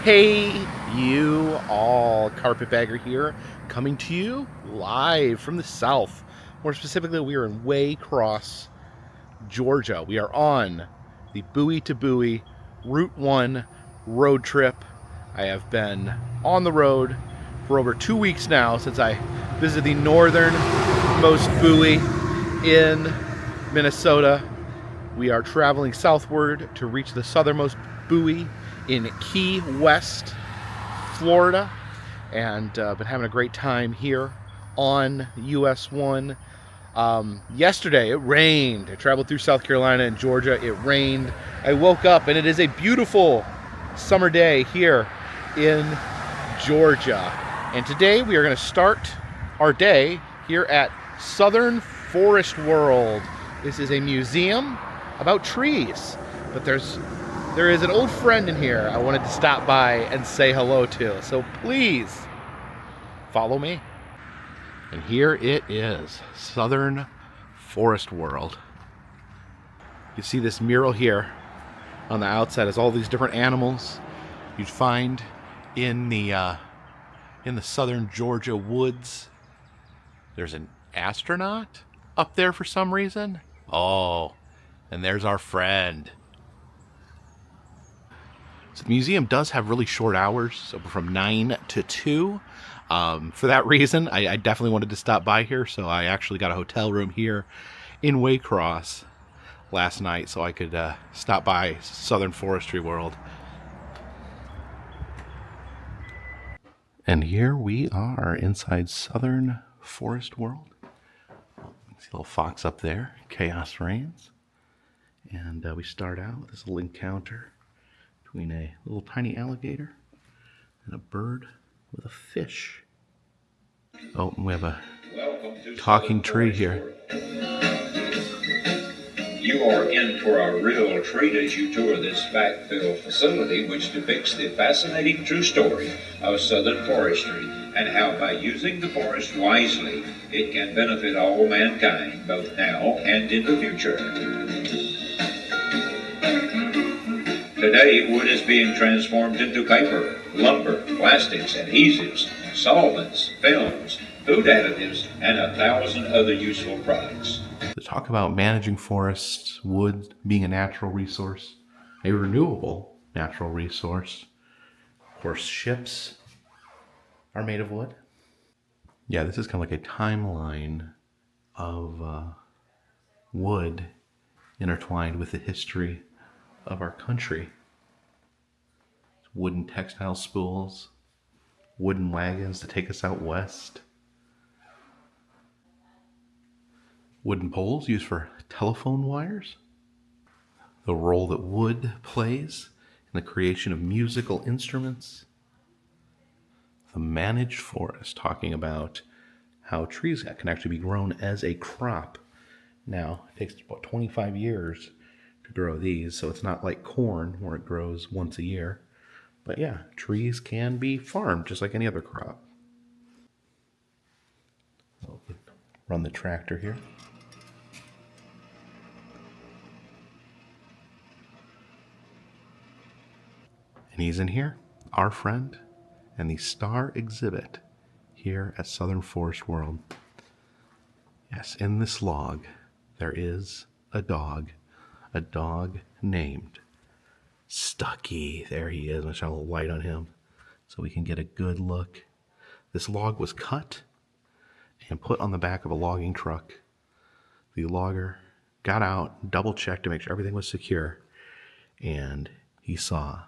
Hey, you all, Carpetbagger here, coming to you live from the south. More specifically, we are in Waycross, Georgia. We are on the Buoy to Buoy Route 1 road trip. I have been on the road for over 2 weeks now since I visited the northernmost buoy in Minnesota. We are traveling southward to reach the southernmost buoy in Key West, Florida, and been having a great time here on US 1. Yesterday it rained. I traveled through South Carolina and Georgia. It rained. I woke up and it is a beautiful summer day here in Georgia. And today we are going to start our day here at Southern Forest World. This is a museum about trees, but there is an old friend in here I wanted to stop by and say hello to. So please follow me. And here it is, Southern Forest World. You see this mural here on the outside has all these different animals you'd find in the southern Georgia woods. There's an astronaut up there for some reason. Oh, and there's our friend. So the museum does have really short hours, so from 9 to 2. For that reason, I definitely wanted to stop by here, so I actually got a hotel room here in Waycross last night so I could stop by Southern Forestry World. And here we are inside Southern Forest World. See a little fox up there, Chaos Reigns. And we start out with this little encounter between a little tiny alligator and a bird with a fish. Oh, and we have a talking tree here. You are in for a real treat as you tour this fact-filled facility, which depicts the fascinating true story of Southern forestry and how by using the forest wisely, it can benefit all mankind, both now and in the future. Today, wood is being transformed into paper, lumber, plastics, adhesives, solvents, films, food additives, and 1,000 other useful products. To talk about managing forests, wood being a natural resource, a renewable natural resource. Of course, ships are made of wood. Yeah, this is kind of like a timeline of wood intertwined with the history of our country. Wooden textile spools, wooden wagons to take us out west, wooden poles used for telephone wires, the role that wood plays in the creation of musical instruments, the managed forest, talking about how trees can actually be grown as a crop. Now, it takes about 25 years to grow these, so it's not like corn where it grows once a year. But yeah, trees can be farmed just like any other crop. So run the tractor here. And he's in here, our friend, and the star exhibit here at Southern Forest World. Yes, in this log, there is a dog named Stuckie. There he is. Let's shine a little light on him so we can get a good look. This log was cut and put on the back of a logging truck. The logger got out, double checked to make sure everything was secure, and he saw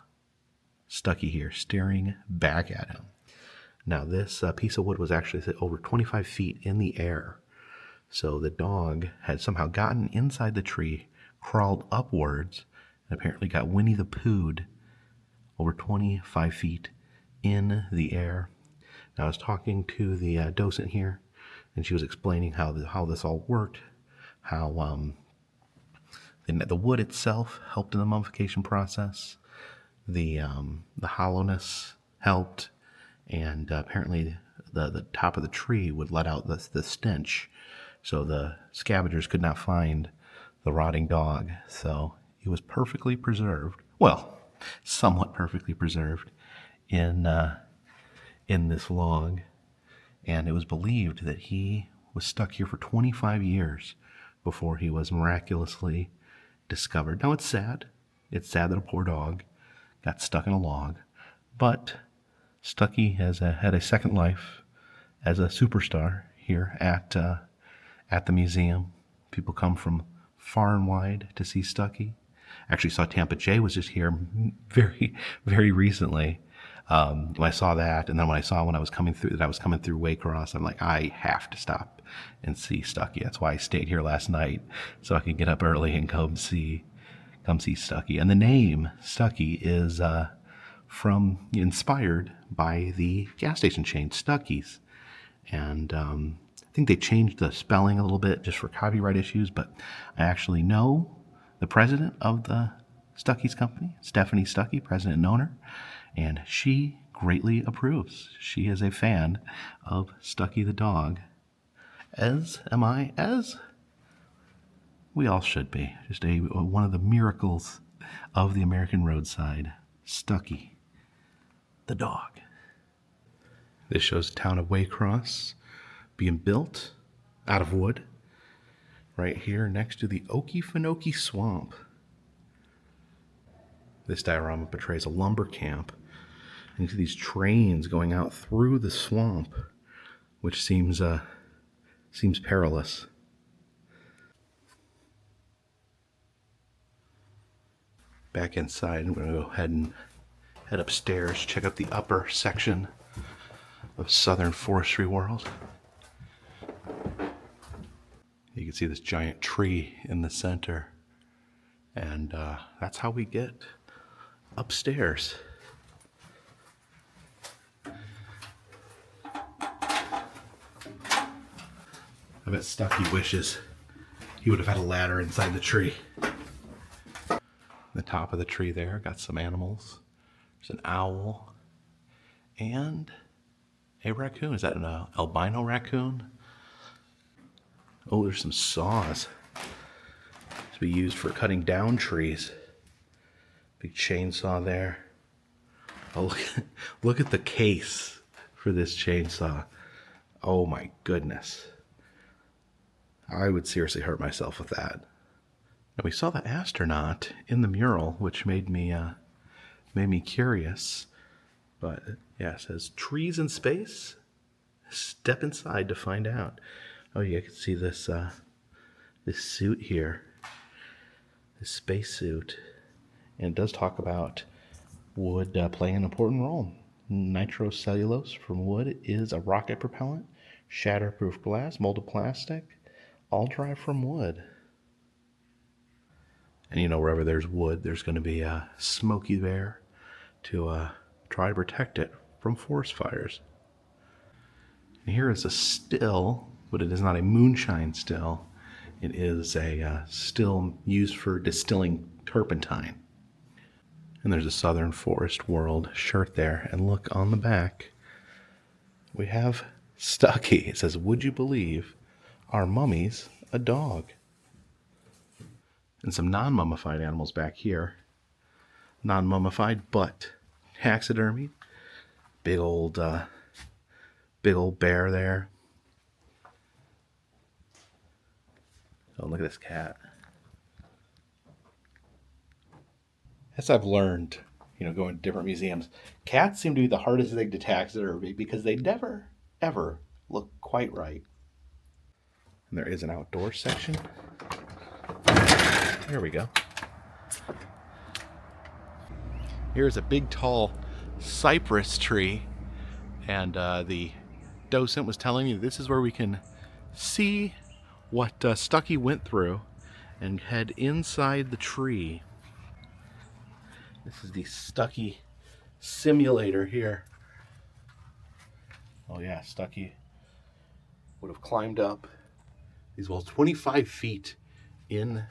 Stuckie here staring back at him. Now this piece of wood was actually over 25 feet in the air. So the dog had somehow gotten inside the tree, crawled upwards, and apparently got Winnie the Pooh'd over 25 feet in the air. Now I was talking to the docent here, and she was explaining how this all worked, how the wood itself helped in the mummification process, the hollowness helped, and apparently the top of the tree would let out the stench, so the scavengers could not find the rotting dog. So it was perfectly preserved. Well, somewhat perfectly preserved. in this log, and it was believed that he was stuck here for 25 years before he was miraculously discovered. Now it's sad. It's sad that a poor dog got stuck in a log, but Stuckie has had a second life as a superstar here at the museum. People come from far and wide to see Stuckie. Actually saw Tampa Jay was just here very, very recently. When I saw that, and then when I was coming through Waycross, I'm like, I have to stop and see Stuckie. That's why I stayed here last night, so I could get up early and come see Stuckie. And the name Stuckie is inspired by the gas station chain Stuckey's, and I think they changed the spelling a little bit just for copyright issues. But I actually know the president of the Stuckey's company, Stephanie Stuckie, president and owner, and she greatly approves. She is a fan of Stuckie the dog, as am I, as we all should be. Just one of the miracles of the American roadside, Stuckie the dog. This shows the town of Waycross being built out of wood right here next to the Okefenokee Swamp. This diorama portrays a lumber camp, and you see these trains going out through the swamp, which seems perilous. Back inside, I'm going to go ahead and head upstairs, check out the upper section of Southern Forestry World. You can see this giant tree in the center, and that's how we get upstairs. I bet Stuckie wishes he would have had a ladder inside the tree. The top of the tree there got some animals. There's an owl and a raccoon. Is that an albino raccoon? Oh, there's some saws to be used for cutting down trees. Big chainsaw there. Oh, look at the case for this chainsaw. Oh my goodness. I would seriously hurt myself with that. Now, we saw the astronaut in the mural, which made me curious. But yeah, it says trees in space. Step inside to find out. Oh yeah, I can see this this suit here, this space suit, and it does talk about wood playing an important role. Nitrocellulose from wood is a rocket propellant, shatterproof glass, molded plastic, all derived from wood. And you know, wherever there's wood, there's going to be a smoky there to try to protect it from forest fires. And here is a still, but it is not a moonshine still. It is a still used for distilling turpentine. And there's a Southern Forest World shirt there. And look on the back, we have Stuckie. It says, "Would you believe our mummy's a dog?" And some non-mummified animals back here. Non-mummified, but taxidermy. Big old bear there. Oh, look at this cat. As I've learned, going to different museums, cats seem to be the hardest thing to taxidermy because they never, ever look quite right. And there is an outdoor section. There we go. Here's a big, tall cypress tree, and the docent was telling me this is where we can see what Stuckie went through and head inside the tree. This is the Stuckie simulator here. Oh yeah, Stuckie would have climbed up these walls 25 feet in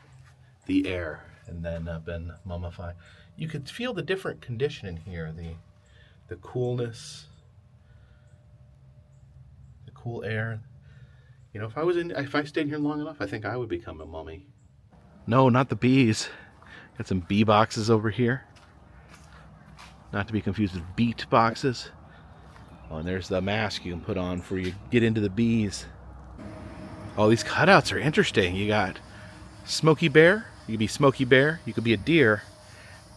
the air and then been mummified. You could feel the different condition in here, the coolness, the cool air. If I stayed here long enough, I think I would become a mummy. No, not the bees. Got some bee boxes over here. not to be confused with beat boxes. Oh, and there's the mask you can put on before you get into the bees. Oh, these cutouts are interesting. You got Smokey Bear. You could be Smokey Bear. You could be a deer.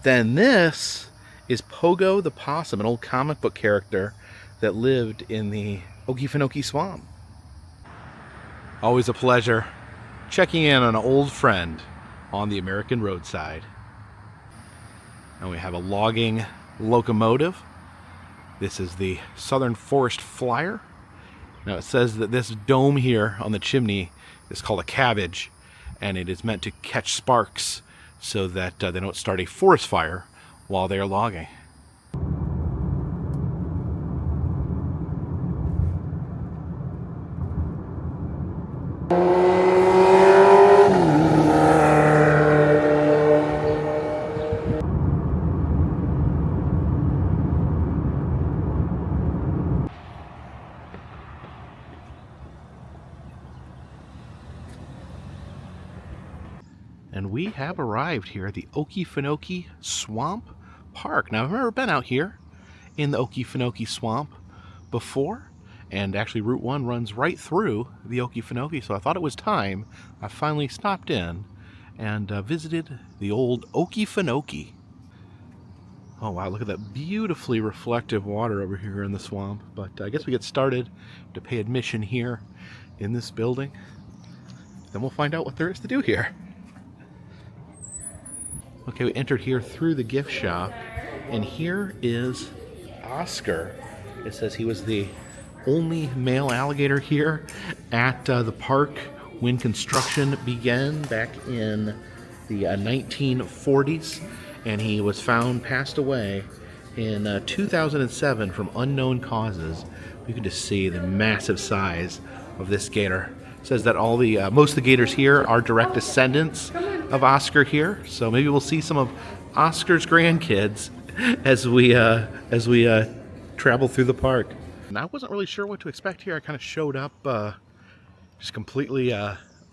Then this is Pogo the Possum, an old comic book character that lived in the Okefenokee Swamp. Always a pleasure checking in on an old friend on the American roadside. And we have a logging locomotive. This is the Southern Forest Flyer. Now it says that this dome here on the chimney is called a cabbage, and it is meant to catch sparks so that they don't start a forest fire while they are logging. And we have arrived here at the Okefenokee Swamp Park. Now, I've never been out here in the Okefenokee Swamp before, and actually Route 1 runs right through the Okefenokee, so I thought it was time I finally stopped in and visited the old Okefenokee. Oh wow, look at that beautifully reflective water over here in the swamp. But I guess we get started to pay admission here in this building. Then we'll find out what there is to do here. Okay, we entered here through the gift shop, and here is Oscar. It says he was the only male alligator here at the park when construction began back in the 1940s, and he was found passed away in 2007 from unknown causes. You can just see the massive size of this gator. It says that all the most of the gators here are direct descendants of Oscar here, so maybe we'll see some of Oscar's grandkids as we travel through the park. And I wasn't really sure what to expect here. I kind of showed up just completely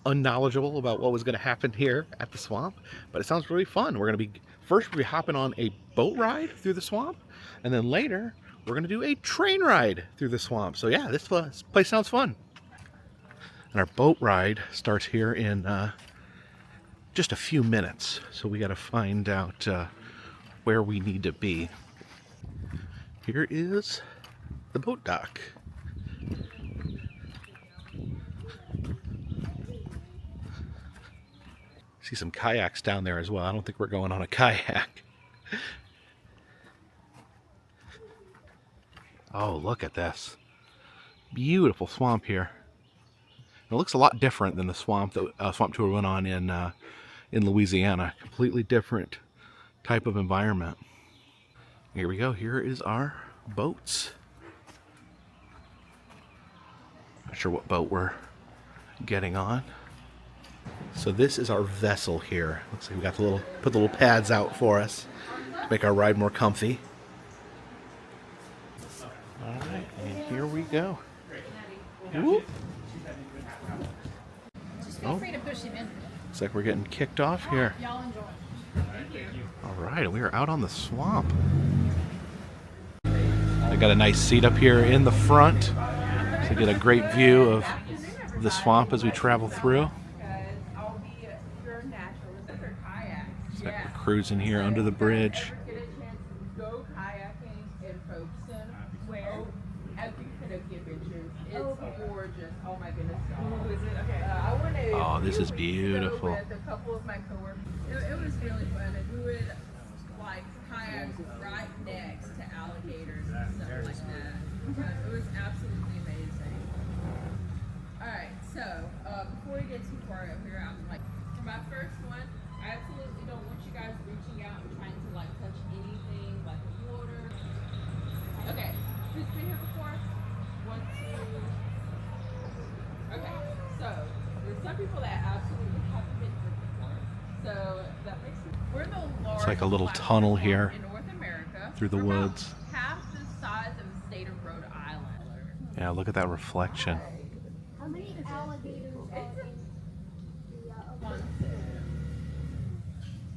unknowledgeable about what was going to happen here at the swamp, but it sounds really fun. We're going to be hopping on a boat ride through the swamp, and then later we're going to do a train ride through the swamp. So yeah, this place sounds fun. And our boat ride starts here in just a few minutes, so we got to find out where we need to be. Here is the boat dock. See some kayaks down there as well. I don't think we're going on a kayak. Oh, look at this. Beautiful swamp here. It looks a lot different than the swamp that swamp tour went on in Louisiana. Completely different type of environment. Here we go. Here is our boats. Not sure what boat we're getting on. So this is our vessel here. Looks like we got put the little pads out for us to make our ride more comfy. All right, and here we go. Whoop. Just feel free to push him in. Looks like we're getting kicked off here. Y'all enjoy. All right, we are out on the swamp. I got a nice seat up here in the front to get a great view of the swamp as we travel through. Looks like we're cruising here under the bridge. Get a chance to go kayaking in Folkston. Where? Okefenokee Adventures. It's gorgeous. Oh my goodness. Oh, is it? Okay. I went to. Oh, this is beautiful. With a couple of my coworkers. It was really fun, and we would like kayak right next to alligators and stuff like that. It was absolutely amazing. All right, so before we get too far up here, I'm like, for my first one, I absolutely don't want you guys reaching out and trying to like touch anything like the water. Okay, who's been here before? 1, 2. Okay, so there's some people that absolutely haven't been here before. So that makes sense. We're the largest It's like a little tunnel here in North America. through the We're about woods. half the size of the state of Rhode Island. Yeah, look at that reflection. How many alligators are in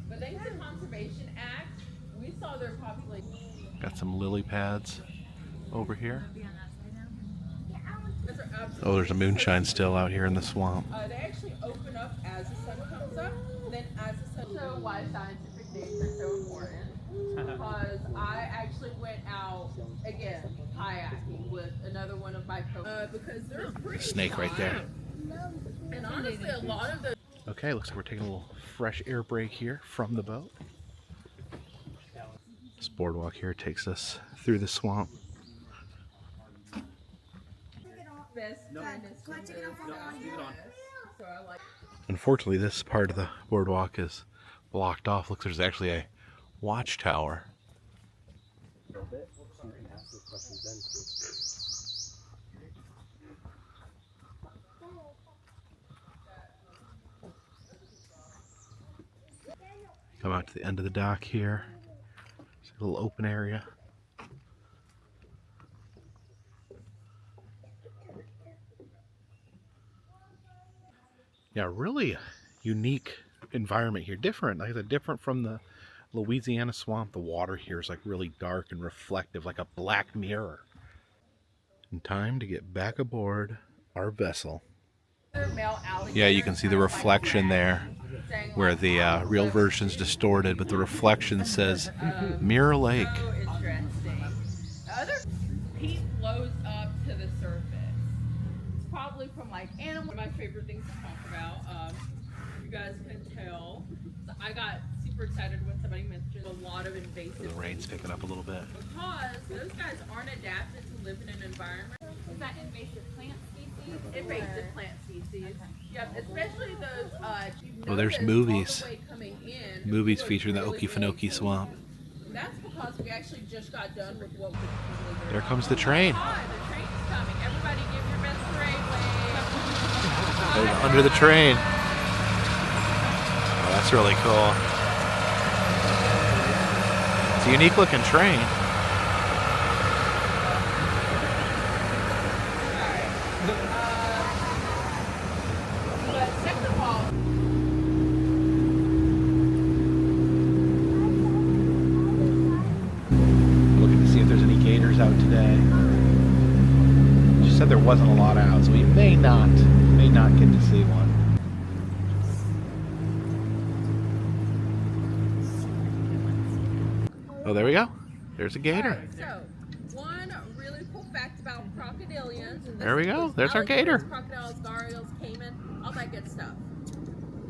But thanks to the Conservation Act, we saw their population. Got some lily pads over here. Those are absolutely Oh, there's a moonshine still out here in the swamp. They actually open up as the sun comes up. Then as the sun. So why scientific names are so important? Because I actually went out again kayaking with another one of my because they're pretty Snake right there. And honestly, a lot of those. Okay, looks like we're taking a little fresh air break here from the boat. This boardwalk here takes us through the swamp. Best kindness from the Southwest. So I like. Unfortunately, this part of the boardwalk is blocked off. Looks like there's actually a watchtower. Come out to the end of the dock here. It's a little open area. Yeah, really unique environment here. Different, like I said, different from the Louisiana swamp. The water here is like really dark and reflective, like a black mirror. In time to get back aboard our vessel. Yeah, you can see the reflection there, where the real version's distorted, but the reflection says Mirror Lake. So interesting. The other heat flows up to the surface. It's probably from like animals. My favorite things to talk about. You guys can tell. So I got super excited when somebody mentioned a lot of invasive. The rain's picking up a little bit. Because those guys aren't adapted to live in an environment. Is that invasive plant species? Invasive plant species. Yep, especially those. Oh, there's movies. Movies featuring the Okefenokee Swamp. That's because we actually just got done with what we There comes the train. Hi, the train's coming. Everybody give your best parade wave. Under the train. Oh, that's really cool. It's a unique looking train. But second of all, Looking to see if there's any gators out today. She said there wasn't a lot out, so we may not get to see one. Oh, there we go. There's a gator. alright, so one really cool fact about crocodilians. And There we this go. includes There's our alligators, gator. Crocodiles, gharials, caiman, all that good stuff.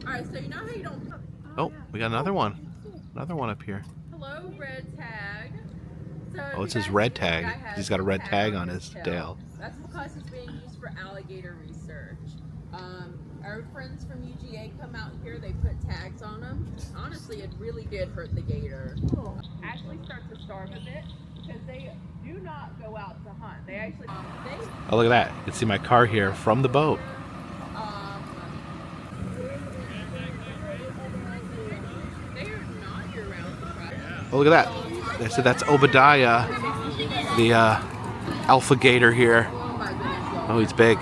Alright, so you know how you don't. Oh, we got another one. Another one up here. Hello, red tag. So Oh, it's you his guys red see this tag. guy has He's got a red tag on his tail. tail. That's because he's being used for alligator research. Our friends from UGA come out here, they put tags on them. Honestly, it really did hurt the gator. Actually start to starve a bit because they do not go out to hunt. They actually, Oh, look at that. You can see my car here from the boat. they are not year-round. Oh, look at that. They said that's Obadiah, the alpha gator here. Oh my goodness. Oh, he's big.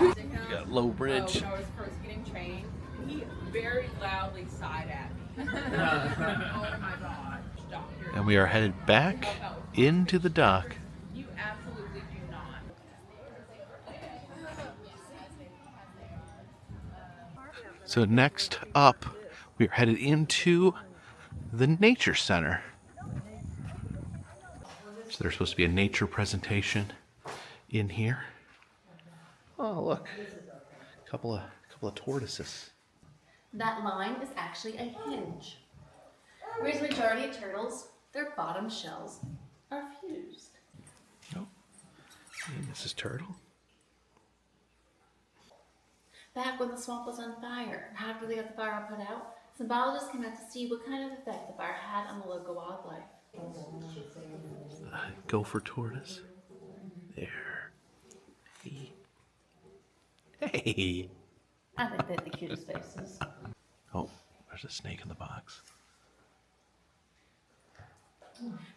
We Got low bridge. When I was first getting trained, he very loudly sighed at me. Oh my gosh, doctor. And we are headed back into the dock. You absolutely do not. So next up, we are headed into the Nature Center. So there's supposed to be a nature presentation in here. Oh, look. A couple of tortoises. That line is actually a hinge. Whereas the majority of turtles, their bottom shells are fused. Oh, and this is Turtle. Back when the swamp was on fire, after they got the fire put out, some biologists came out to see what kind of effect the fire had on the local wildlife. Gopher tortoise. There. Hey. I think they have the cutest faces. Oh, there's a snake in the box.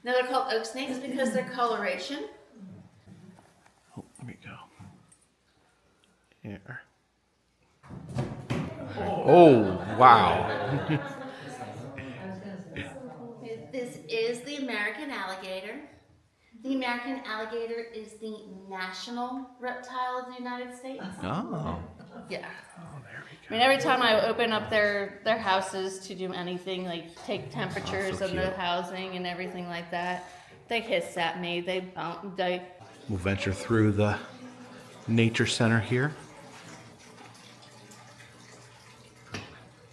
Now they're called oak snakes because their coloration. Oh, there we go. Here. Oh, wow. American alligator. The American alligator is the national reptile of the United States. Oh. Yeah. Oh, there we I mean, every time I open up their houses to do anything, like take temperatures so of the cute. housing and everything like that, they hiss at me. They bump. We'll venture through the nature center here.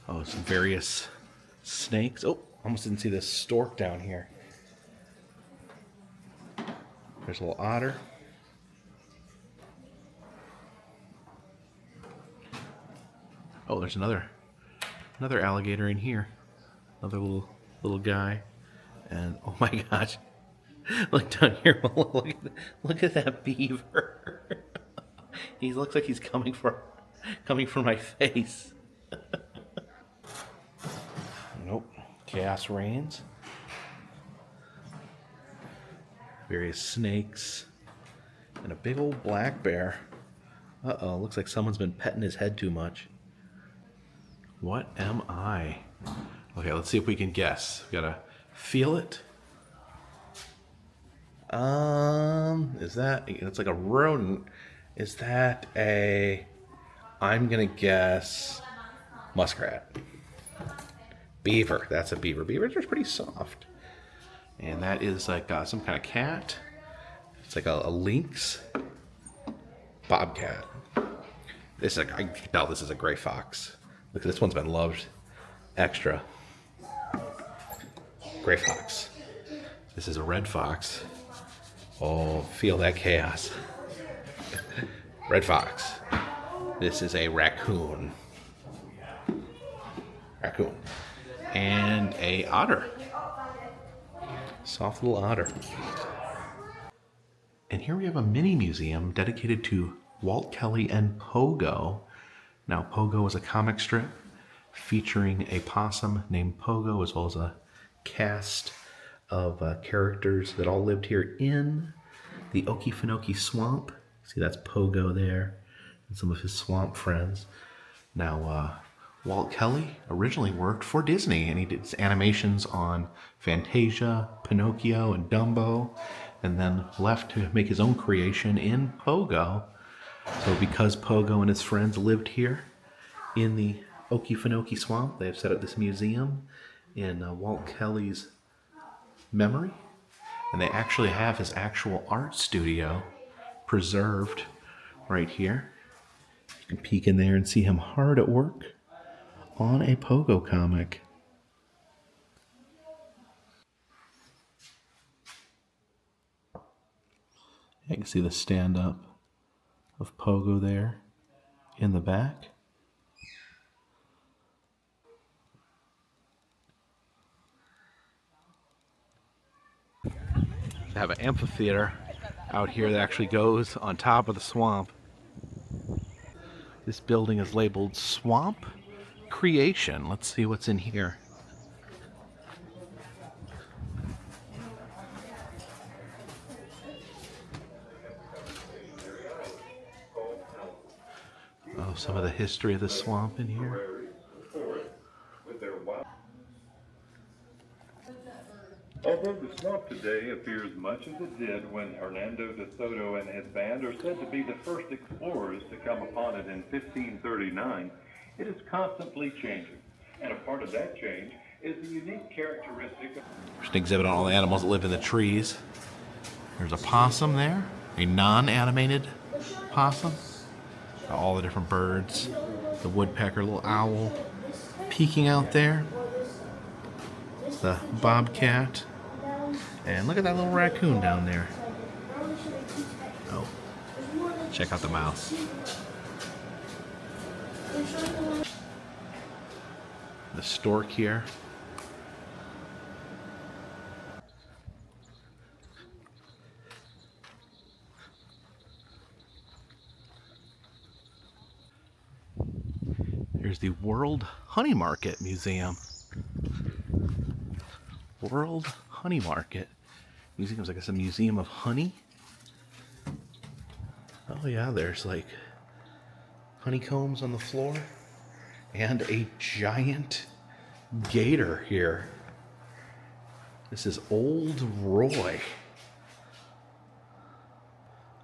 Oh, some various snakes. Oh, almost didn't see this stork down here. There's a little otter. Oh, there's another alligator in here. Another little guy. And oh my gosh. Look down here. Look at that beaver. He looks like he's coming for my face. Nope. Chaos reigns. Various snakes. And a big old black bear. Uh-oh, looks like someone's been petting his head too much. What am I? Okay, let's see if we can guess. We gotta feel it. Is that, it's like a rodent. Is that I'm gonna guess muskrat. Beaver, that's a beaver. Beavers are pretty soft. And that is like some kind of cat. It's like a lynx. Bobcat. This is I can tell this is a gray fox. Look, this one's been loved extra. Gray fox. This is a red fox. Oh, feel that chaos. Red fox. This is a raccoon. Raccoon. And a otter. Soft little otter. And here we have a mini museum dedicated to Walt Kelly and Pogo. Now, Pogo is a comic strip featuring a possum named Pogo, as well as a cast of characters that all lived here in the Okefenokee Swamp. See, that's Pogo there, and some of his swamp friends. Now, Walt Kelly originally worked for Disney, and he did animations on Fantasia, Pinocchio, and Dumbo, and then left to make his own creation in Pogo. So because Pogo and his friends lived here in the Okefenokee Swamp, they have set up this museum in Walt Kelly's memory. And they actually have his actual art studio preserved right here. You can peek in there and see him hard at work on a Pogo comic. You can see the stand-up of Pogo there in the back. They have an amphitheater out here that actually goes on top of the swamp. This building is labeled Swamp Creation. Let's see what's in here. Oh, some of the history of the swamp in here. Although the swamp today appears much as it did when Hernando de Soto and his band are said to be the first explorers to come upon it in 1539, it is constantly changing. And a part of that change is the unique characteristic of... There's an exhibit on all the animals that live in the trees. There's a possum there, a non-animated possum. All the different birds. The woodpecker, little owl peeking out there. The bobcat. And look at that little raccoon down there. Oh, check out the mouse. The stork here. Here's the World Honey Market Museum. World Honey Market. Museum's like it's a museum of honey. Oh yeah, there's like honeycombs on the floor and a giant gator here. This is Old Roy.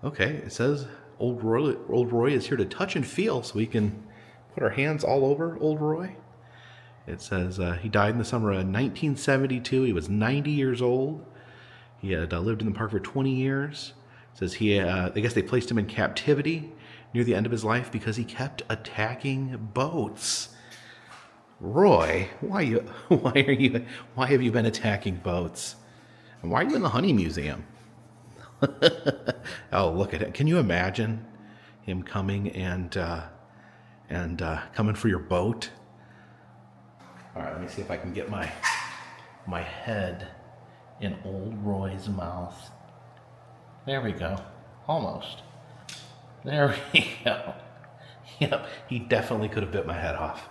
Okay, it says Old Roy is here to touch and feel, so we can put our hands all over Old Roy. It says he died in the summer of 1972. He was 90 years old. He had lived in the park for 20 years. It says I guess they placed him in captivity near the end of his life because he kept attacking boats. Roy, why have you been attacking boats? And why are you in the Honey Museum? Oh, look at it. Can you imagine him coming and coming for your boat? All right, let me see if I can get my head in Old Roy's mouth. There we go. Almost. There we go. Yep, he definitely could have bit my head off.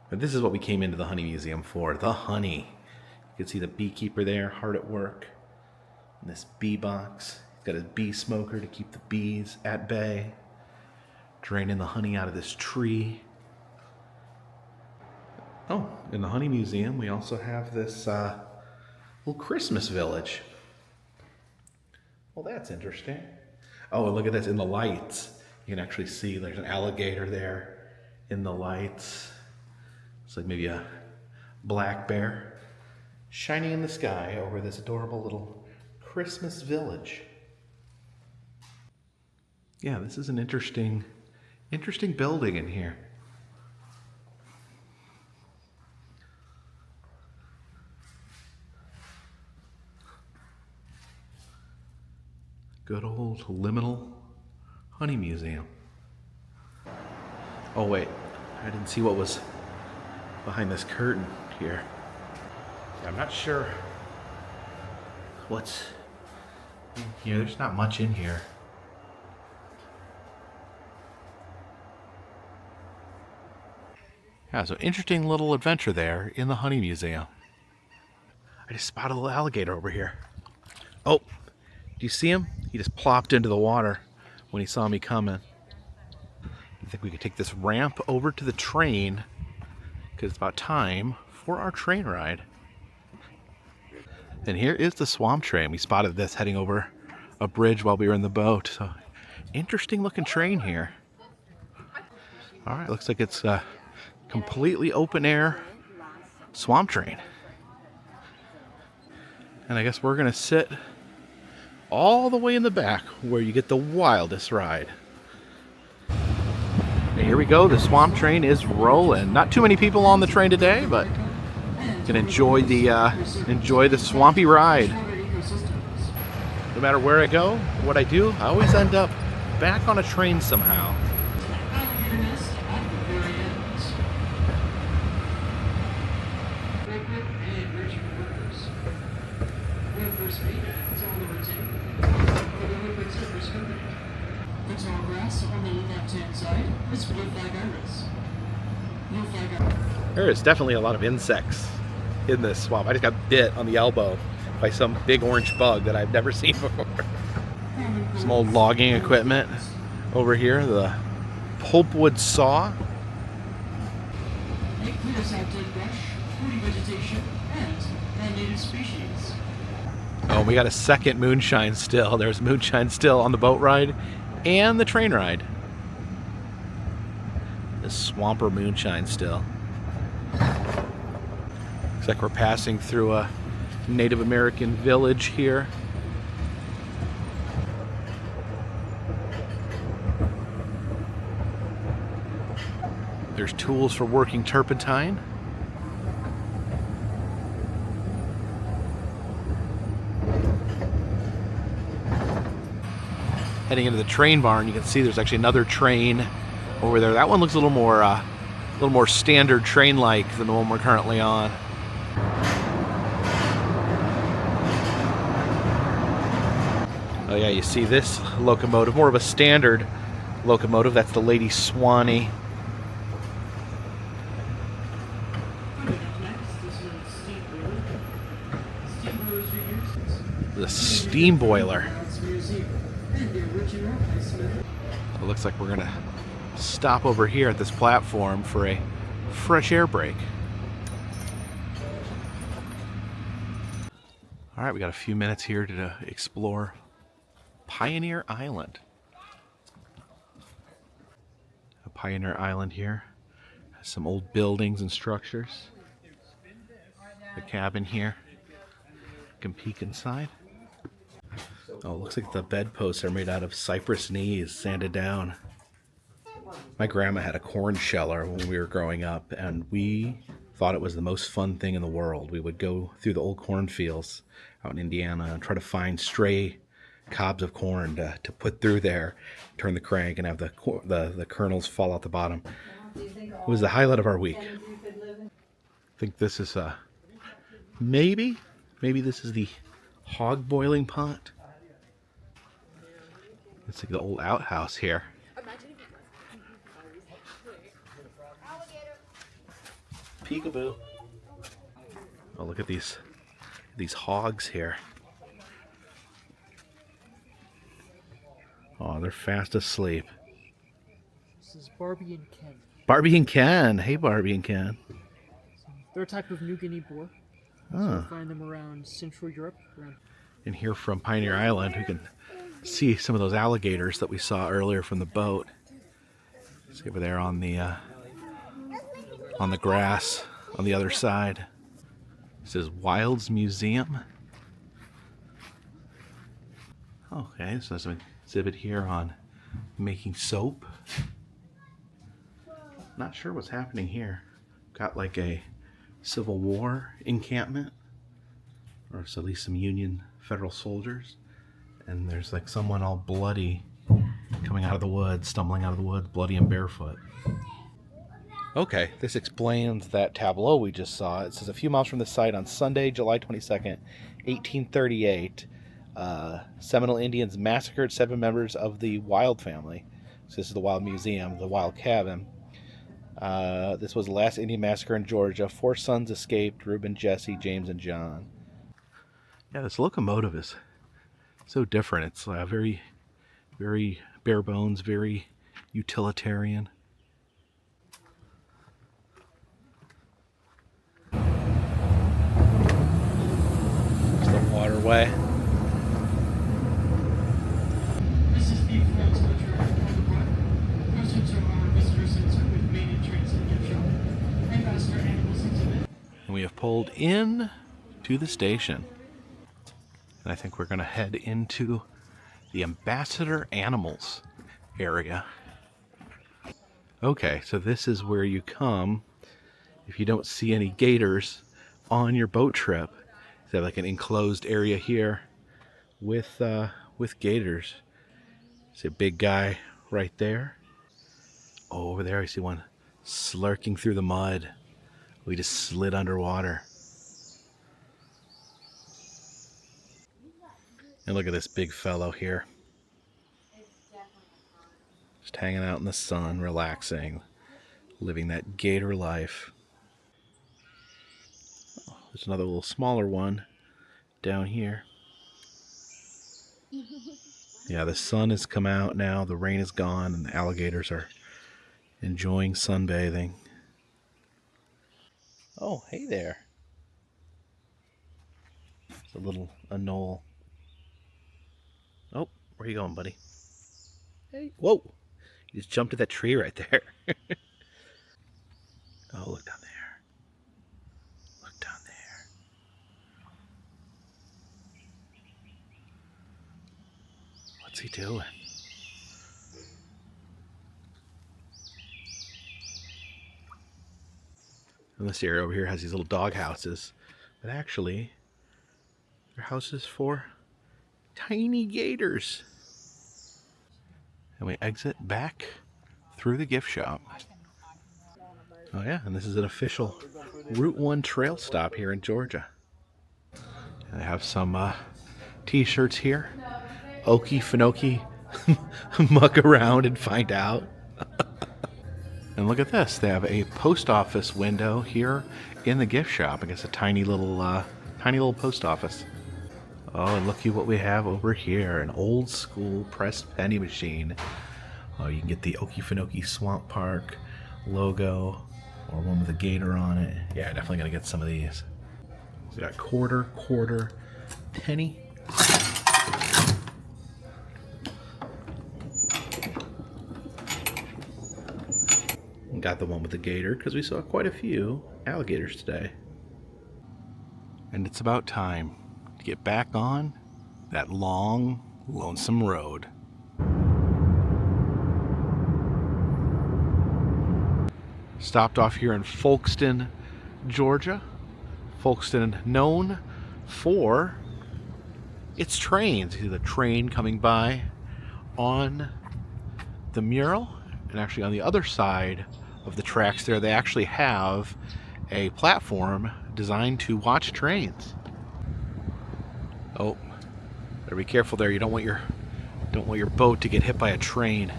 But this is what we came into the Honey Museum for, the honey. You can see the beekeeper there, hard at work. And this bee box. He's got his bee smoker to keep the bees at bay. Draining the honey out of this tree. Oh, in the Honey Museum, we also have this little Christmas village. Well, that's interesting. Oh, and look at this, in the lights. You can actually see there's an alligator there in the lights. It's like maybe a black bear shining in the sky over this adorable little Christmas village. Yeah, this is an interesting building in here. Good old liminal Honey Museum. Oh wait, I didn't see what was behind this curtain here. I'm not sure what's in here. There's not much in here. Yeah, so interesting little adventure there in the Honey Museum. I just spotted a little alligator over here. Oh, do you see him? He just plopped into the water when he saw me coming. I think we could take this ramp over to the train because it's about time for our train ride. And here is the swamp train. We spotted this heading over a bridge while we were in the boat. So interesting looking train here. All right, looks like it's a completely open air swamp train. And I guess we're gonna sit all the way in the back where you get the wildest ride. And here we go, the swamp train is rolling. Not too many people on the train today, but you can enjoy the swampy ride. No matter where I go, what I do, I always end up back on a train somehow. There is definitely a lot of insects in this swamp. I just got bit on the elbow by some big orange bug that I've never seen before. Some old logging equipment over here, the pulpwood saw. Oh, we got a second moonshine still. There's moonshine still on the boat ride and the train ride. The swamper moonshine still. Looks like we're passing through a Native American village here. There's tools for working turpentine. Heading into the train barn, you can see there's actually another train over there. That one looks a little more standard train-like than the one we're currently on. Oh yeah, you see this locomotive, more of a standard locomotive. That's the Lady Swanee. The steam boiler. It looks like we're gonna stop over here at this platform for a fresh air break. All right, we got a few minutes here to explore Pioneer Island. A Pioneer Island here has some old buildings and structures. The cabin here. You can peek inside. Oh, it looks like the bedposts are made out of cypress knees, sanded down. My grandma had a corn sheller when we were growing up, and we thought it was the most fun thing in the world. We would go through the old cornfields out in Indiana and try to find stray cobs of corn to put through there, turn the crank, and have the kernels fall out the bottom. It was the highlight of our week. I think this is maybe this is the hog boiling pot. It's like the old outhouse here. Peekaboo. Oh, look at these hogs here. Oh, they're fast asleep. This is Barbie and Ken. Barbie and Ken. Hey, Barbie and Ken. They're a type of New Guinea boar. So you find them around Central Europe. And here from Pioneer Island, we can see some of those alligators that we saw earlier from the boat. See over there on the grass on the other side. This is Wilds Museum. Okay, so there's an exhibit here on making soap. Not sure what's happening here. Got like a Civil War encampment, or it's at least some Union federal soldiers. And there's like someone all bloody coming out of the woods, stumbling out of the woods, bloody and barefoot. Okay, this explains that tableau we just saw. It says a few miles from the site on Sunday, July 22nd, 1838, Seminole Indians massacred 7 members of the Wild family. So this is the Wild Museum, the Wild Cabin. This was the last Indian massacre in Georgia. 4 sons escaped: Reuben, Jesse, James, and John. Yeah, this locomotive is so different. It's very, very bare bones, very utilitarian. It's the waterway. This is the Folkston Presents of our visitor center with main entrance and gift shop. Ambassador Animals exhibit. And we have pulled in to the station. And I think we're going to head into the Ambassador Animals area. Okay, so this is where you come if you don't see any gators on your boat trip. They have like an enclosed area here with gators. See a big guy right there. Oh, over there I see one slurking through the mud. We just slid underwater. And look at this big fellow here. Just hanging out in the sun, relaxing, living that gator life. Oh, there's another little smaller one down here. Yeah, the sun has come out now, the rain is gone, and the alligators are enjoying sunbathing. Oh, hey there. It's a knoll. Oh, where you going, buddy? Hey, whoa! You just jumped at that tree right there. Oh, look down there. Look down there. What's he doing? And this area over here has these little dog houses, but actually, they're houses for tiny gators. And we exit back through the gift shop. Oh yeah, and this is an official Route 1 trail stop here in Georgia. And they have some t-shirts here. Okefenokee muck around and find out. And look at this, they have a post office window here in the gift shop. I guess a tiny little post office. Oh, and looky what we have over here, an old school pressed penny machine. Oh, you can get the Okefenokee Swamp Park logo, or one with a gator on it. Yeah, definitely gonna get some of these. We got quarter, penny. Got the one with the gator because we saw quite a few alligators today. And it's about time to get back on that long, lonesome road. Stopped off here in Folkston, Georgia. Folkston, known for its trains. You see the train coming by on the mural, and actually on the other side of the tracks there, they actually have a platform designed to watch trains. Oh, better be careful there. You don't want your boat to get hit by a train.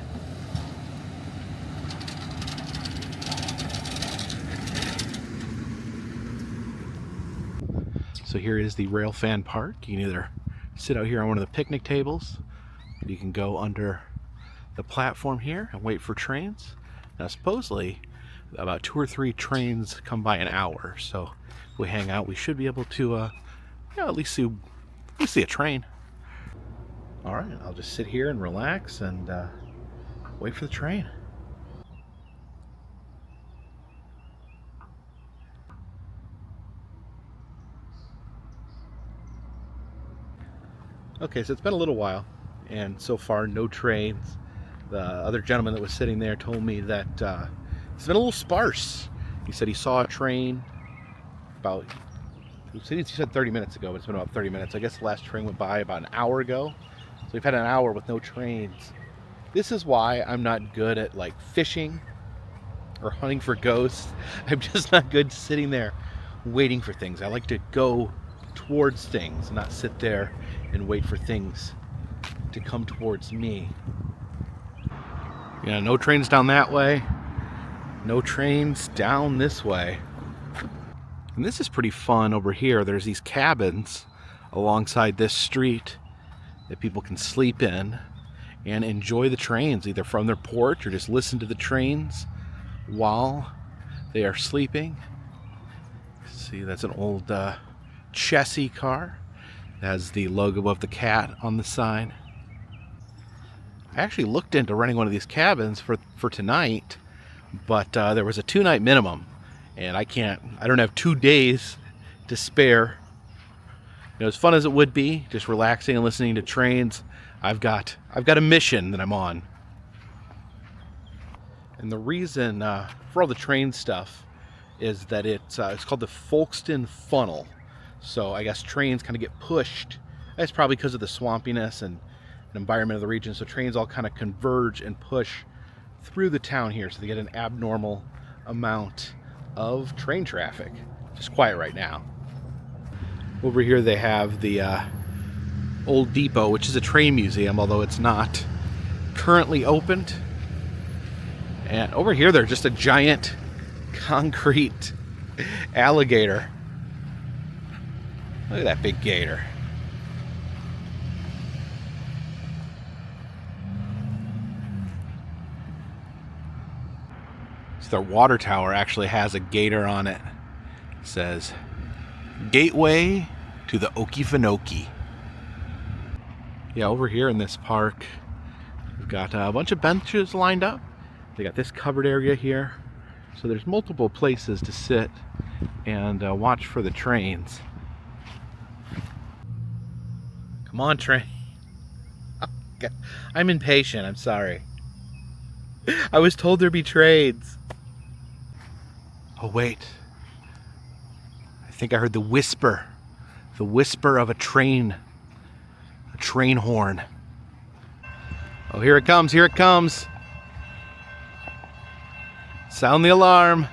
So here is the rail fan park. You can either sit out here on one of the picnic tables, or you can go under the platform here and wait for trains. Now supposedly about 2 or 3 trains come by an hour, so if we hang out we should be able to at least see a train. Alright, I'll just sit here and relax and wait for the train. Okay, so it's been a little while, and so far no trains. The other gentleman that was sitting there told me that it's been a little sparse. He said he saw a train about, he said 30 minutes ago, but it's been about 30 minutes. I guess the last train went by about an hour ago. So we've had an hour with no trains. This is why I'm not good at like fishing or hunting for ghosts. I'm just not good sitting there waiting for things. I like to go towards things, not sit there and wait for things to come towards me. Yeah, no trains down that way. No trains down this way. And this is pretty fun over here. There's these cabins alongside this street that people can sleep in and enjoy the trains, either from their porch or just listen to the trains while they are sleeping. See, that's an old chassis car. It has the logo of the cat on the side. I actually looked into renting one of these cabins for tonight, but there was a 2-night minimum, and I don't have 2 days to spare. You know, as fun as it would be, just relaxing and listening to trains, I've got a mission that I'm on. And the reason for all the train stuff is that it's called the Folkston Funnel. So I guess trains kind of get pushed. That's probably because of the swampiness and environment of the region. So trains all kind of converge and push through the town here. So they get an abnormal amount of train traffic. Just quiet right now. Over here they have the old depot, which is a train museum, although it's not currently opened. And over here there's just a giant concrete alligator. Look at that big gator. So their water tower actually has a gator on it. It says, "Gateway to the Okefenokee." Yeah, over here in this park, we've got a bunch of benches lined up. They got this covered area here. So there's multiple places to sit and watch for the trains. Come on, train. Oh, God. I'm impatient, I'm sorry. I was told there'd be trains. Oh, wait. I think I heard the whisper of a train horn. Oh, here it comes, here it comes. Sound the alarm.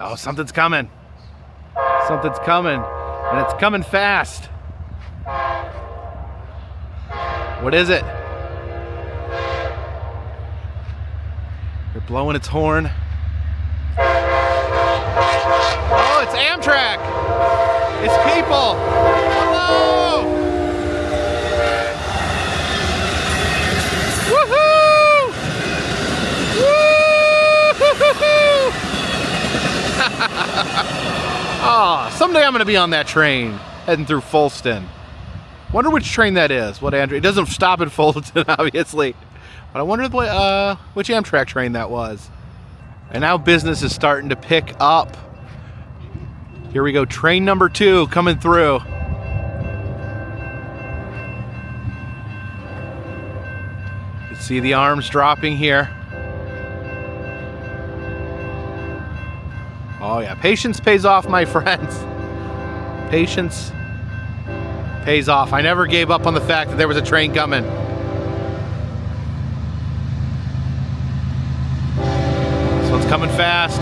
Oh, something's coming. Something's coming, and it's coming fast. What is it? They're blowing its horn. Oh, it's Amtrak. It's people. Hello. Woohoo! Woo! Oh, someday I'm gonna be on that train heading through Folkston. Wonder which train that is. What Andrew? It doesn't stop at Folkston, obviously. But I wonder which Amtrak train that was. And now business is starting to pick up. Here we go, train number 2 coming through. You can see the arms dropping here. Oh yeah, patience pays off, my friends. Patience pays off. I never gave up on the fact that there was a train coming. This one's coming fast.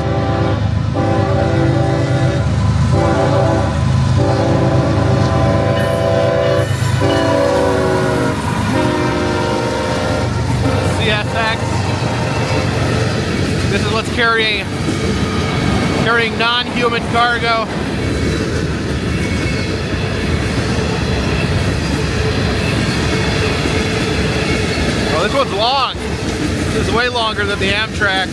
CSX. This is what's carrying non-human cargo. Oh, this one's long. This is way longer than the Amtrak.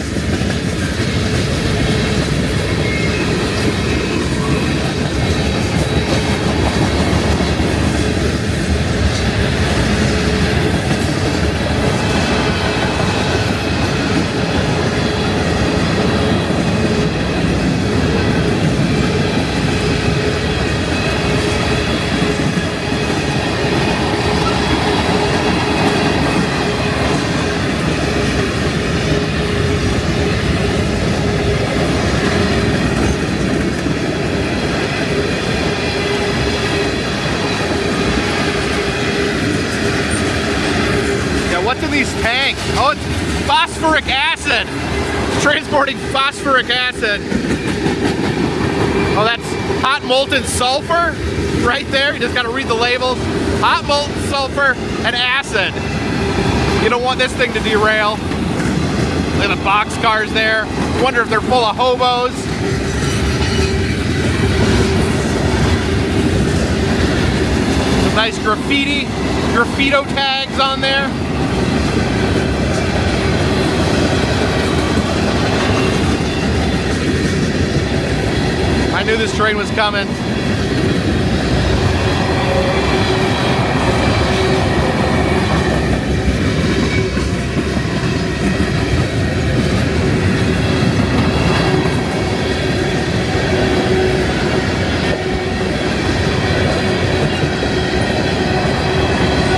These tanks. Oh, it's phosphoric acid. It's transporting phosphoric acid. Oh, that's hot molten sulfur right there. You just got to read the labels. Hot molten sulfur and acid. You don't want this thing to derail. Look at the boxcars there. Wonder if they're full of hobos. Some nice graffito tags on there. I knew this train was coming.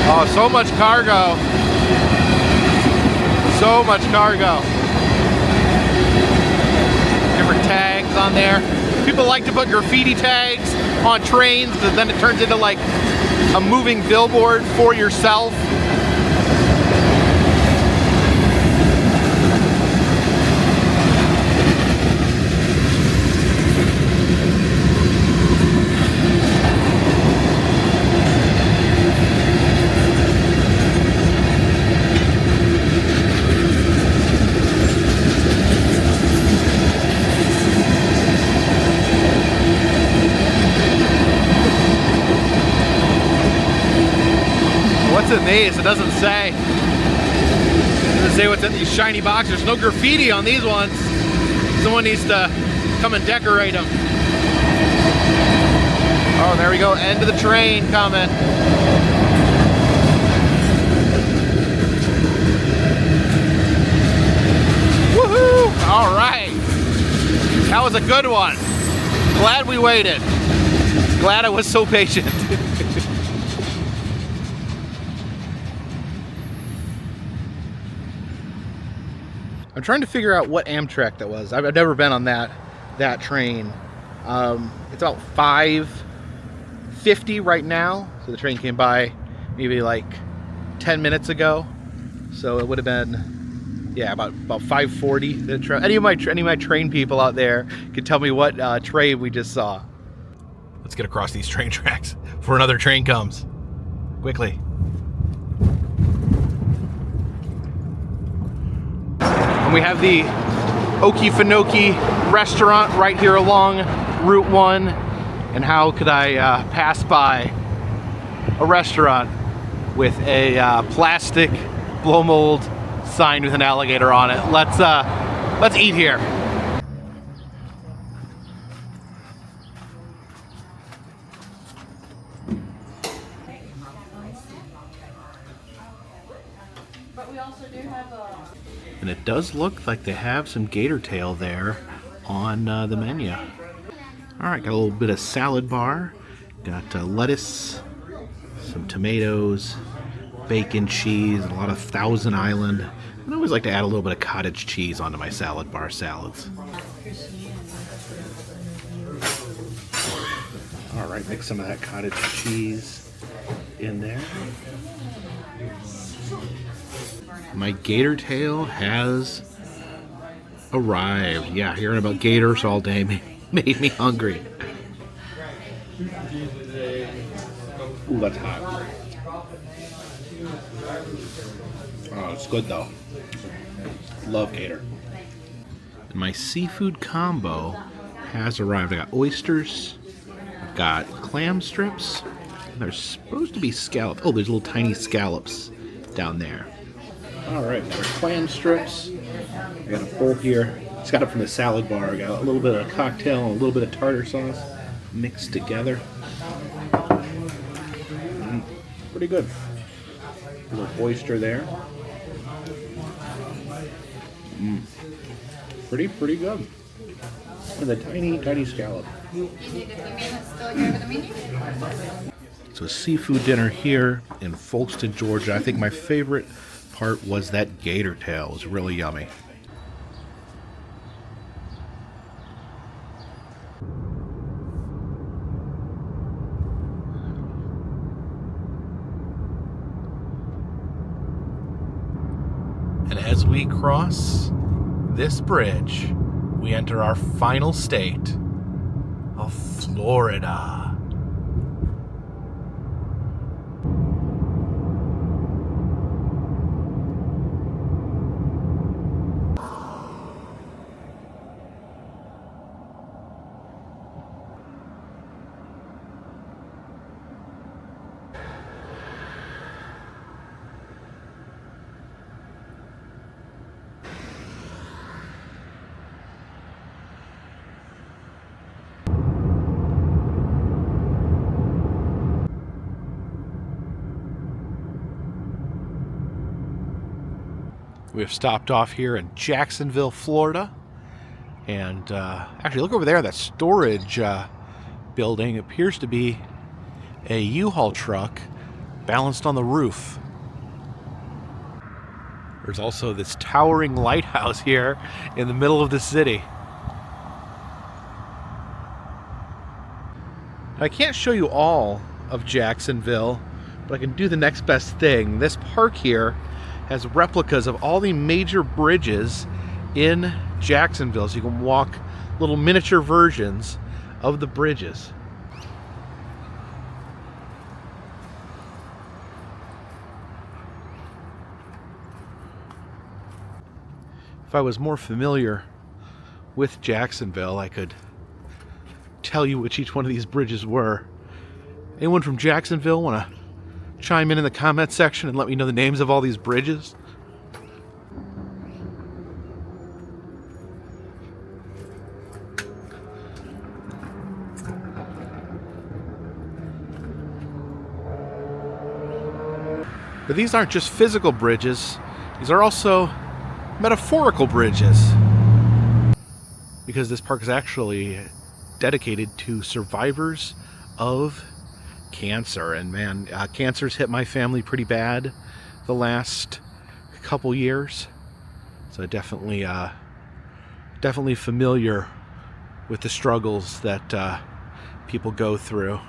Oh, so much cargo. So much cargo. Different tags on there. People like to put graffiti tags on trains because then it turns into like a moving billboard for yourself. What's in these? It doesn't say. It doesn't say what's in these shiny boxes. There's no graffiti on these ones. Someone needs to come and decorate them. Oh, there we go. End of the train coming. Woohoo! All right. That was a good one. Glad we waited. Glad I was so patient. I'm trying to figure out what Amtrak that was. I've never been on that train. It's about 5:50 right now. So the train came by maybe like 10 minutes ago. So it would have been, yeah, about 5:40. Any of my train people out there could tell me what train we just saw. Let's get across these train tracks before another train comes. Quickly. And we have the Okefenokee restaurant right here along Route 1. And how could I pass by a restaurant with a plastic blow mold sign with an alligator on it? Let's eat here. also do have a. And it does look like they have some gator tail there on the menu. All right, got a little bit of salad bar. Got lettuce, some tomatoes, bacon, cheese, and a lot of Thousand Island. And I always like to add a little bit of cottage cheese onto my salad bar salads. All right, mix some of that cottage cheese in there. My gator tail has arrived. Yeah, hearing about gators all day made me hungry. Ooh, that's hot. Oh, it's good though. Love gator. My seafood combo has arrived. I got oysters, I've got clam strips, and there's supposed to be scallops. Oh, there's little tiny scallops down there. Alright, got our clam strips. I got a bowl here. Just got it from the salad bar. I got a little bit of cocktail and a little bit of tartar sauce mixed together. Pretty good. A little oyster there. Pretty good. And a tiny scallop. You need a few minutes to look over the menu? So seafood dinner here in Folkston, Georgia. I think my favorite part was that gator tail. It was really yummy. And as we cross this bridge, we enter our final state of Florida. We have stopped off here in Jacksonville, Florida. And actually, look over there, that storage building appears to be a U-Haul truck balanced on the roof. There's also this towering lighthouse here in the middle of the city. I can't show you all of Jacksonville, but I can do the next best thing. This park here has replicas of all the major bridges in Jacksonville, so you can walk little miniature versions of the bridges. If I was more familiar with Jacksonville, I could tell you which each one of these bridges were. Anyone from Jacksonville want to chime in the comment section and let me know the names of all these bridges? But these aren't just physical bridges, these are also metaphorical bridges. Because this park is actually dedicated to survivors of cancer. And man, cancer's hit my family pretty bad the last couple years. So definitely familiar with the struggles that people go through.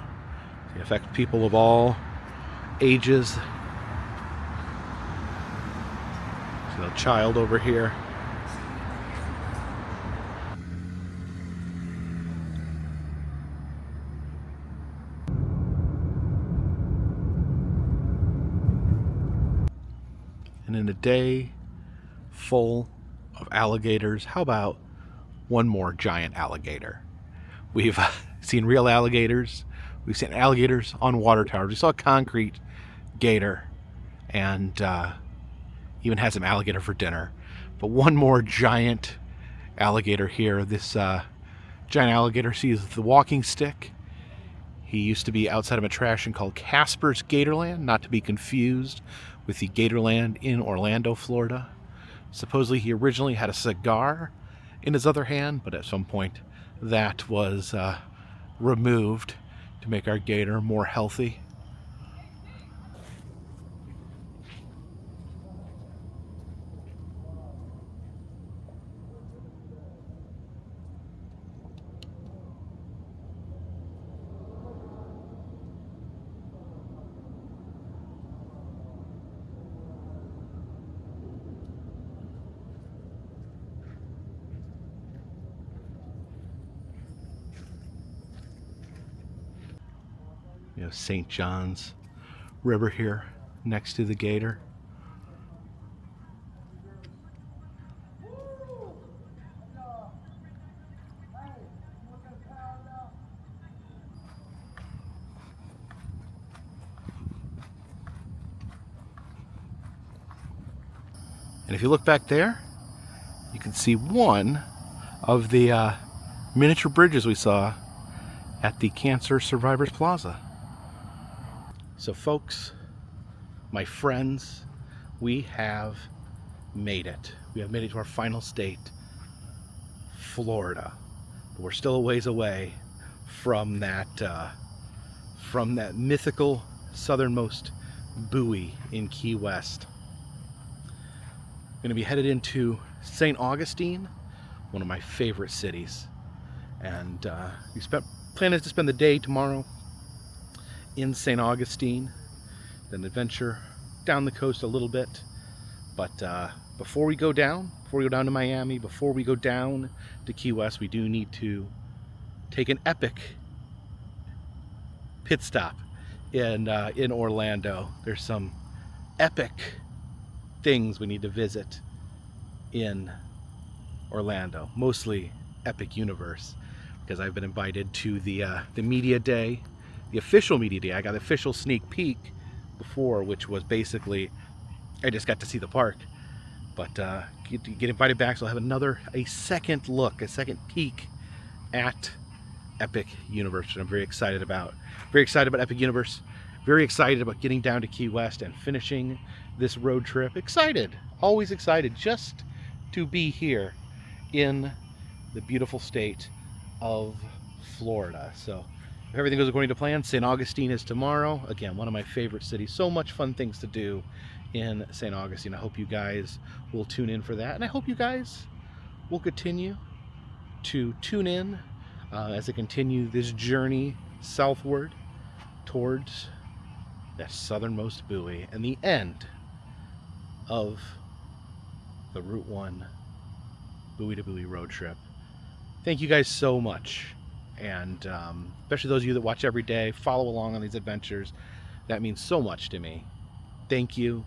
They affect people of all ages. See a child over here. And in a day full of alligators, how about one more giant alligator? We've seen real alligators. We've seen alligators on water towers. We saw a concrete gator and even had some alligator for dinner. But one more giant alligator here. This giant alligator sees the walking stick. He used to be outside of a attraction called Casper's Gatorland, not to be confused with the Gatorland in Orlando, Florida. Supposedly he originally had a cigar in his other hand, but at some point that was removed to make our gator more healthy. You know, St. John's River here next to the gator. And if you look back there, you can see one of the miniature bridges we saw at the Cancer Survivors Plaza. So folks, my friends, we have made it. We have made it to our final state, Florida. But we're still a ways away from that mythical southernmost buoy in Key West. I'm going to be headed into St. Augustine, one of my favorite cities. And we planning to spend the day tomorrow in St. Augustine, then adventure down the coast a little bit. But before we go down to Miami, before we go down to Key West, we do need to take an epic pit stop in Orlando. There's some epic things we need to visit in Orlando, mostly Epic Universe, because I've been invited to the media day, the official media day. I got the official sneak peek before, which was basically I just got to see the park, but get invited back, so I'll have a second look, a second peek at Epic Universe, which I'm very excited about. Very excited about Epic Universe. Very excited about getting down to Key West and finishing this road trip. Excited, always excited, just to be here in the beautiful state of Florida. So if everything goes according to plan, St. Augustine is tomorrow. Again, one of my favorite cities. So much fun things to do in St. Augustine. I hope you guys will tune in for that, and I hope you guys will continue to tune in as I continue this journey southward towards that southernmost buoy and the end of the Route 1 buoy to buoy road trip. Thank you guys so much, and especially those of you that watch every day, follow along on these adventures. That means so much to me. Thank you.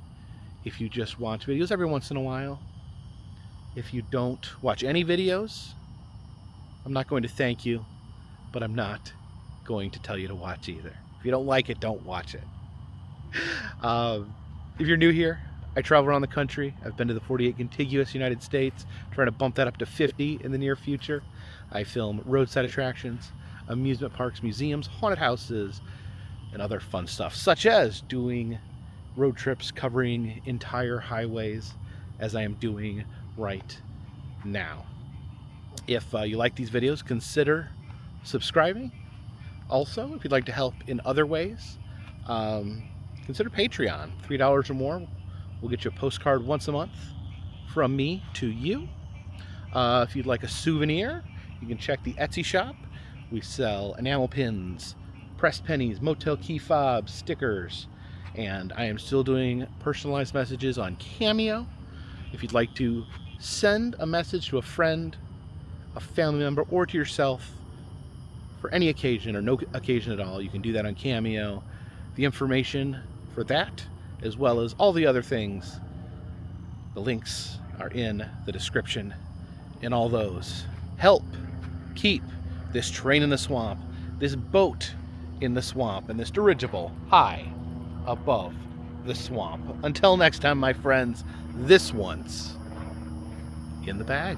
If you just watch videos every once in a while, if you don't watch any videos, I'm not going to thank you, but I'm not going to tell you to watch either. If you don't like it, don't watch it. If you're new here, I travel around the country. I've been to the 48 contiguous United States, trying to bump that up to 50 in the near future. I film roadside attractions, amusement parks, museums, haunted houses, and other fun stuff, such as doing road trips covering entire highways, as I am doing right now. If you like these videos, consider subscribing. Also, if you'd like to help in other ways, consider Patreon. $3 or more will get you a postcard once a month from me to you. If you'd like a souvenir, you can check the Etsy shop. We sell enamel pins, pressed pennies, motel key fobs, stickers, and I am still doing personalized messages on Cameo. If you'd like to send a message to a friend, a family member, or to yourself for any occasion or no occasion at all, you can do that on Cameo. The information for that, as well as all the other things, the links are in the description. And all those help keep this train in the swamp, this boat in the swamp, and this dirigible high above the swamp. Until next time, my friends, this one's in the bag.